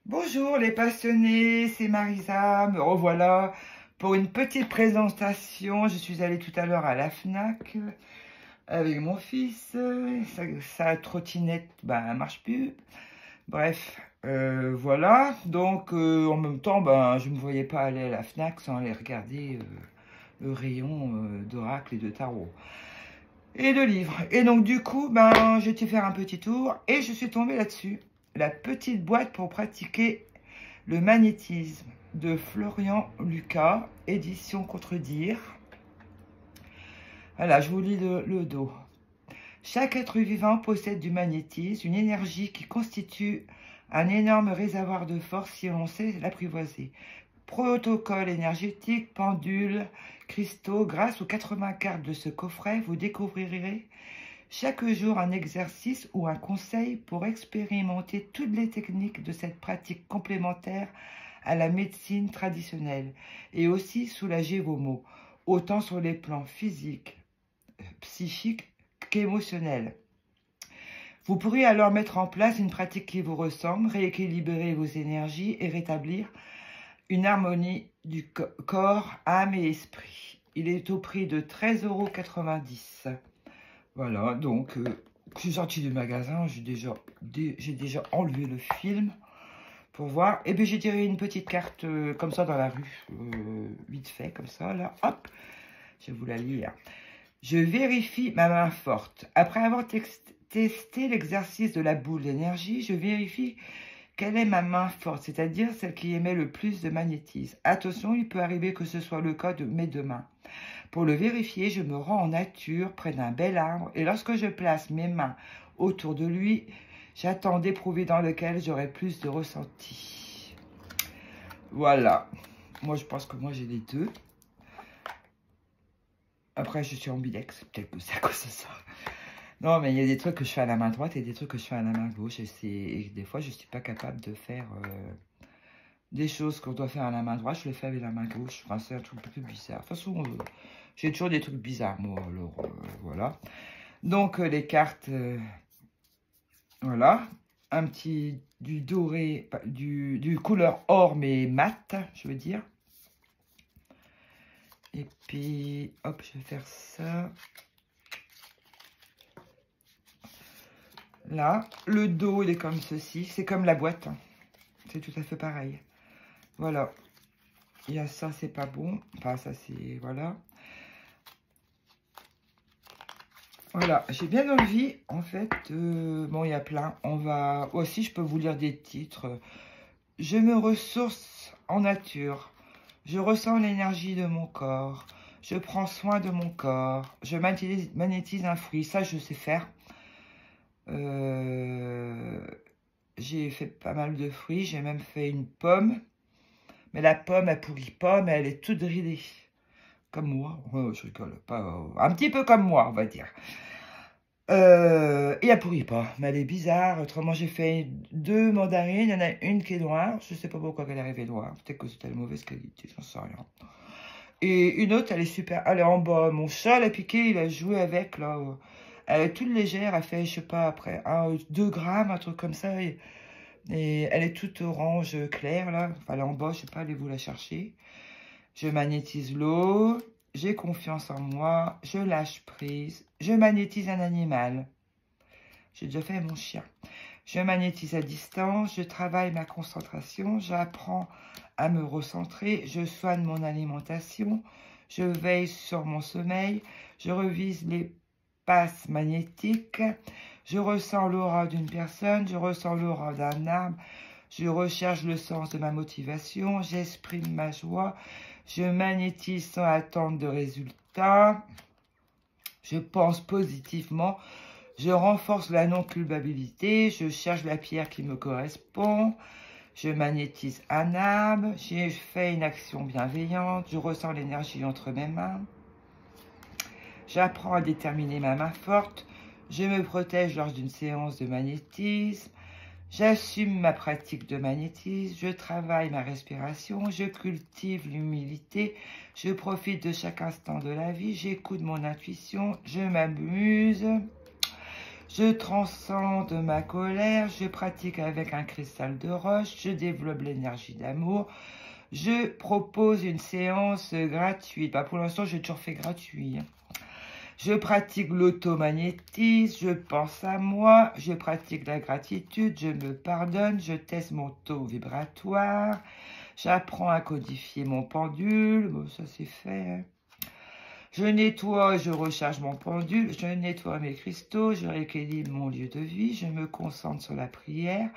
Bonjour les passionnés, c'est Marisa, me revoilà pour une petite présentation. Je suis allée tout à l'heure à la FNAC avec mon fils. Sa trottinette, elle marche plus. Bref, voilà. Donc en même temps, je ne me voyais pas aller à la FNAC sans aller regarder le rayon d'oracle et de tarot. Et de livres. Et donc du coup, j'ai été faire un petit tour et je suis tombée là-dessus. La petite boîte pour pratiquer le magnétisme de Florian Lucas, édition Contredire. Voilà, je vous lis le dos. Chaque être vivant possède du magnétisme, une énergie qui constitue un énorme réservoir de force si l'on sait l'apprivoiser. Protocole énergétique, pendule, cristaux, grâce aux 80 cartes de ce coffret, vous découvrirez chaque jour un exercice ou un conseil pour expérimenter toutes les techniques de cette pratique complémentaire à la médecine traditionnelle et aussi soulager vos maux, autant sur les plans physiques, psychiques qu'émotionnels. Vous pourrez alors mettre en place une pratique qui vous ressemble, rééquilibrer vos énergies et rétablir une harmonie du corps, âme et esprit. Il est au prix de 13,90 €. Voilà, donc je suis sortie du magasin, j'ai déjà enlevé le film pour voir. Et puis j'ai tiré une petite carte comme ça dans la rue, vite fait, comme ça, là, hop, je vais vous la lire. Je vérifie ma main forte. Après avoir testé l'exercice de la boule d'énergie, je vérifie quelle est ma main forte, c'est-à-dire celle qui émet le plus de magnétisme. Attention, il peut arriver que ce soit le cas de mes deux mains. Pour le vérifier, je me rends en nature, près d'un bel arbre, et lorsque je place mes mains autour de lui, j'attends d'éprouver dans lequel j'aurai plus de ressenti. Voilà. Moi, je pense que moi, j'ai les deux. Après, je suis ambidex. Peut-être que c'est à cause de ça. Non, mais il y a des trucs que je fais à la main droite et des trucs que je fais à la main gauche. Et des fois, je ne suis pas capable de faire des choses qu'on doit faire à la main droite. Je les fais avec la main gauche. Enfin, c'est un truc un peu bizarre. De toute façon, j'ai toujours des trucs bizarres, moi. Alors, voilà. Donc, les cartes, voilà. Un petit, du doré, du couleur or, mais mat, je veux dire. Et puis, hop, je vais faire ça. Là, le dos, il est comme ceci. C'est comme la boîte. Hein. C'est tout à fait pareil. Voilà. Il y a ça, c'est pas bon. Enfin, ça, c'est... Voilà. Voilà. J'ai bien envie, en fait. Bon, il y a plein. On va... Aussi, je peux vous lire des titres. Je me ressource en nature. Je ressens l'énergie de mon corps. Je prends soin de mon corps. Je magnétise un fruit. Ça, je sais faire. J'ai fait pas mal de fruits. J'ai même fait une pomme. Mais la pomme, elle pourrit pas, mais elle est toute ridée. Comme moi. Oh, je rigole. Pas, un petit peu comme moi, on va dire. Et elle pourrit pas. Mais elle est bizarre. Autrement, j'ai fait 2 mandarines. Il y en a une qui est noire. Je sais pas pourquoi elle est arrivée noire. Peut-être que c'était de mauvaise qualité. J'en sais rien. Et une autre, elle est super. Elle est en bas. Mon chat l'a piqué. Il a joué avec, là. Elle est toute légère. Elle fait, je sais pas, après 2 grammes, un truc comme ça. Et elle est toute orange claire, là. Enfin, elle est en bas, je sais pas, allez-vous la chercher. Je magnétise l'eau. J'ai confiance en moi. Je lâche prise. Je magnétise un animal. J'ai déjà fait mon chien. Je magnétise à distance. Je travaille ma concentration. J'apprends à me recentrer. Je soigne mon alimentation. Je veille sur mon sommeil. Je revise les passes magnétiques. Je ressens l'aura d'une personne, je ressens l'aura d'un arbre, je recherche le sens de ma motivation, j'exprime ma joie, je magnétise sans attendre de résultats, je pense positivement, je renforce la non-culpabilité, je cherche la pierre qui me correspond, je magnétise un arbre, j'ai fait une action bienveillante, je ressens l'énergie entre mes mains, j'apprends à déterminer ma main forte, je me protège lors d'une séance de magnétisme. J'assume ma pratique de magnétisme. Je travaille ma respiration. Je cultive l'humilité. Je profite de chaque instant de la vie. J'écoute mon intuition. Je m'amuse. Je transcende ma colère, je pratique avec un cristal de roche, je développe l'énergie d'amour. Je propose une séance gratuite. Bah, pour l'instant, j'ai toujours fait gratuit. Je pratique l'automagnétisme, je pense à moi, je pratique la gratitude, je me pardonne, je teste mon taux vibratoire, j'apprends à codifier mon pendule. Bon, ça c'est fait. Hein. Je nettoie, je recharge mon pendule, je nettoie mes cristaux, je rééquilibre mon lieu de vie, je me concentre sur la prière,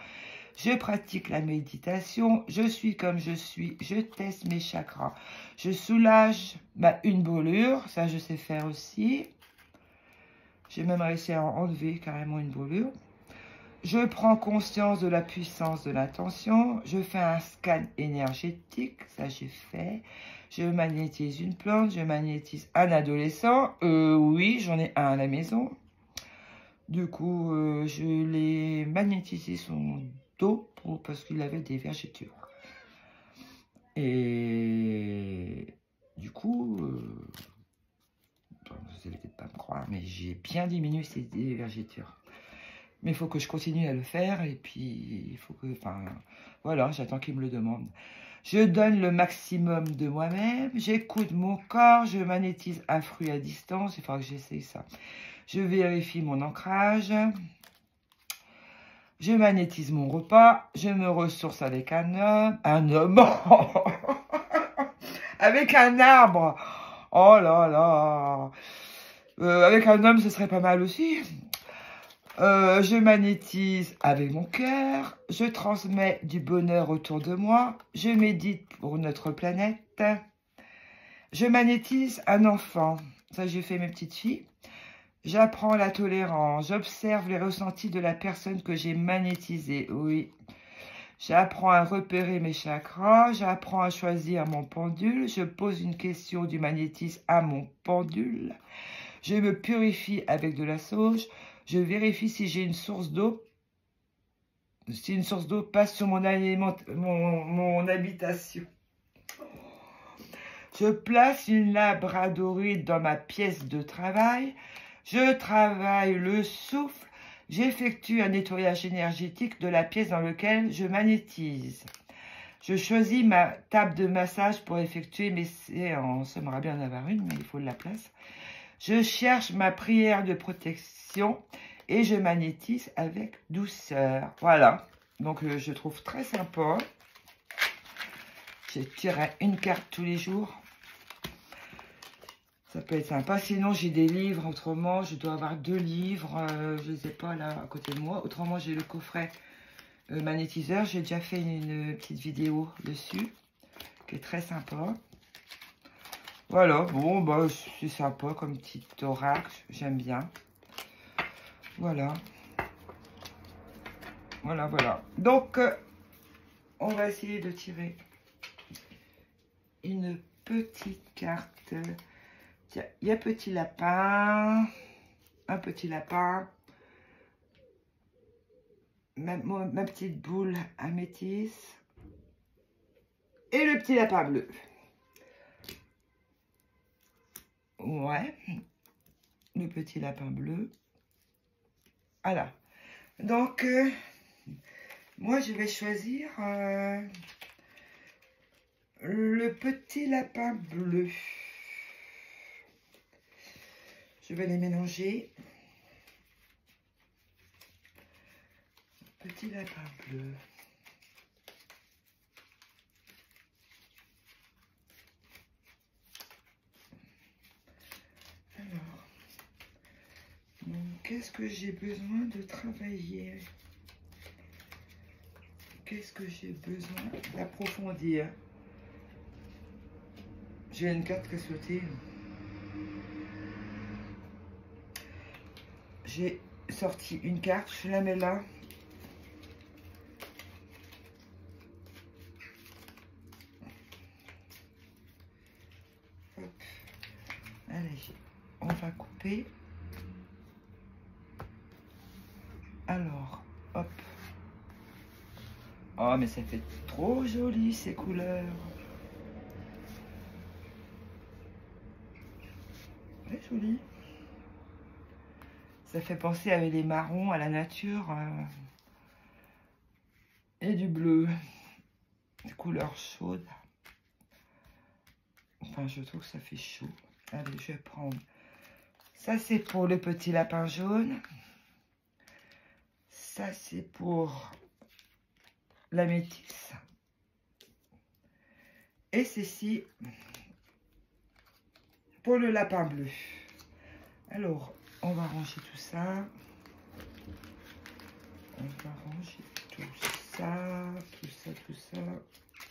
je pratique la méditation, je suis comme je suis, je teste mes chakras, je soulage une brûlure, ça je sais faire aussi. J'ai même réussi à enlever carrément une brûlure. Je prends conscience de la puissance de l'attention, je fais un scan énergétique, ça j'ai fait. Je magnétise une plante, je magnétise un adolescent. Oui, j'en ai un à la maison. Du coup, je l'ai magnétisé son dos parce qu'il avait des vergetures. Et du coup, vous allez peut-être pas me croire, mais j'ai bien diminué ces vergetures. Mais il faut que je continue à le faire et puis il faut que, enfin, voilà, j'attends qu'il me le demande. Je donne le maximum de moi-même, j'écoute mon corps, je magnétise un fruit à distance, il faudra que j'essaye ça. Je vérifie mon ancrage, je magnétise mon repas, je me ressource avec un homme, avec un arbre, oh là là, avec un homme ce serait pas mal aussi. Je magnétise avec mon cœur, je transmets du bonheur autour de moi, je médite pour notre planète, je magnétise un enfant, ça j'ai fait mes petites filles, j'apprends la tolérance, j'observe les ressentis de la personne que j'ai magnétisée, oui, j'apprends à repérer mes chakras, j'apprends à choisir mon pendule, je pose une question du magnétisme à mon pendule, je me purifie avec de la sauge, je vérifie si j'ai une source d'eau. Si une source d'eau passe sur mon habitation. Je place une labradorite dans ma pièce de travail. Je travaille le souffle. J'effectue un nettoyage énergétique de la pièce dans laquelle je magnétise. Je choisis ma table de massage pour effectuer mes séances. Ça m'aimerait bien en avoir une, mais il faut de la place. Je cherche ma prière de protection et je magnétise avec douceur. Voilà. Donc, je trouve très sympa. Je tire une carte tous les jours. Ça peut être sympa. Sinon, j'ai des livres. Autrement, je dois avoir 2 livres. Je ne les ai pas là à côté de moi. Autrement, j'ai le coffret magnétiseur. J'ai déjà fait une petite vidéo dessus qui est très sympa. Voilà, bon, bah, c'est sympa comme petit oracle, j'aime bien. Voilà. Voilà, voilà. Donc, on va essayer de tirer une petite carte. Tiens, il y a petit lapin, un petit lapin, ma petite boule améthyste et le petit lapin bleu. Ouais, le petit lapin bleu. Voilà. Donc, moi, je vais choisir le petit lapin bleu. Je vais les mélanger. Petit lapin bleu. Qu'est-ce que j'ai besoin de travailler? Qu'est-ce que j'ai besoin d'approfondir? J'ai une carte qui a sauté. J'ai sorti une carte, je la mets là. Hop. Allez, on va couper. Alors, hop. Oh, mais ça fait trop joli ces couleurs. C'est joli. Ça fait penser avec les marrons à la nature. Et du bleu. Des couleurs chaudes. Enfin, je trouve que ça fait chaud. Allez, je vais prendre. Ça, c'est pour le petit lapin jaune. Ça, c'est pour la métisse. Et ceci pour le lapin bleu. Alors, on va ranger tout ça. On va ranger tout ça, tout ça, tout ça.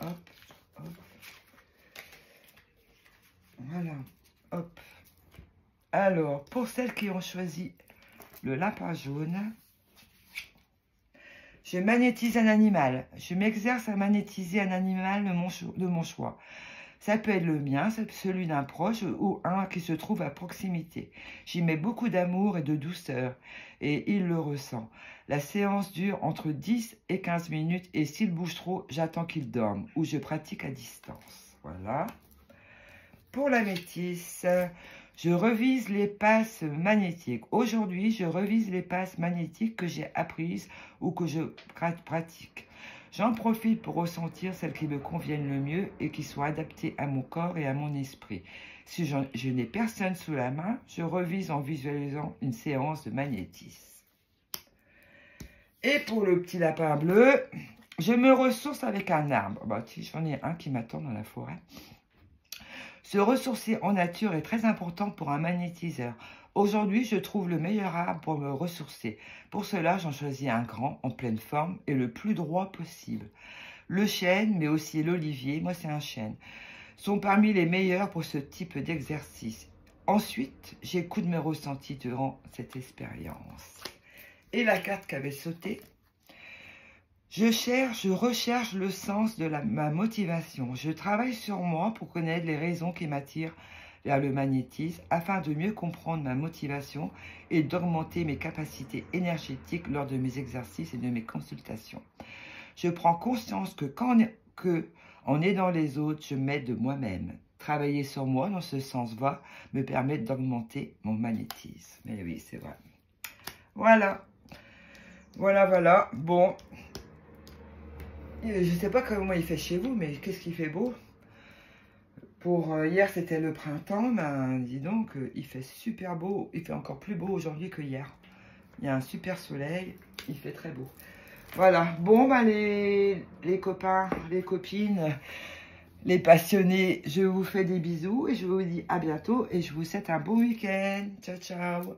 Hop, hop. Voilà, hop. Alors, pour celles qui ont choisi le lapin jaune, je magnétise un animal. Je m'exerce à magnétiser un animal de mon choix. Ça peut être le mien, celui d'un proche ou un qui se trouve à proximité. J'y mets beaucoup d'amour et de douceur et il le ressent. La séance dure entre 10 et 15 minutes et s'il bouge trop, j'attends qu'il dorme ou je pratique à distance. Voilà. Pour la métisse, je revise les passes magnétiques. Aujourd'hui, je revise les passes magnétiques que j'ai apprises ou que je pratique. J'en profite pour ressentir celles qui me conviennent le mieux et qui sont adaptées à mon corps et à mon esprit. Si je n'ai personne sous la main, je revise en visualisant une séance de magnétisme. Et pour le petit lapin bleu, je me ressource avec un arbre. Bah, j'en ai un qui m'attend dans la forêt. Se ressourcer en nature est très important pour un magnétiseur. Aujourd'hui, je trouve le meilleur arbre pour me ressourcer. Pour cela, j'en choisis un grand, en pleine forme et le plus droit possible. Le chêne, mais aussi l'olivier, moi c'est un chêne, sont parmi les meilleurs pour ce type d'exercice. Ensuite, j'écoute mes ressentis durant cette expérience. Et la carte qui avait sauté. Je recherche le sens de ma motivation. Je travaille sur moi pour connaître les raisons qui m'attirent vers le magnétisme afin de mieux comprendre ma motivation et d'augmenter mes capacités énergétiques lors de mes exercices et de mes consultations. Je prends conscience que quand en aidant les autres, je m'aide de moi-même. Travailler sur moi dans ce sens va me permettre d'augmenter mon magnétisme. Mais oui, c'est vrai. Voilà. Voilà. Bon. Je ne sais pas comment il fait chez vous, mais qu'est-ce qu'il fait beau. Pour hier, c'était le printemps. Ben, dis donc, il fait super beau. Il fait encore plus beau aujourd'hui que hier. Il y a un super soleil. Il fait très beau. Voilà. Bon, ben, les copains, les copines, les passionnés, je vous fais des bisous et je vous dis à bientôt. Et je vous souhaite un bon week-end. Ciao, ciao.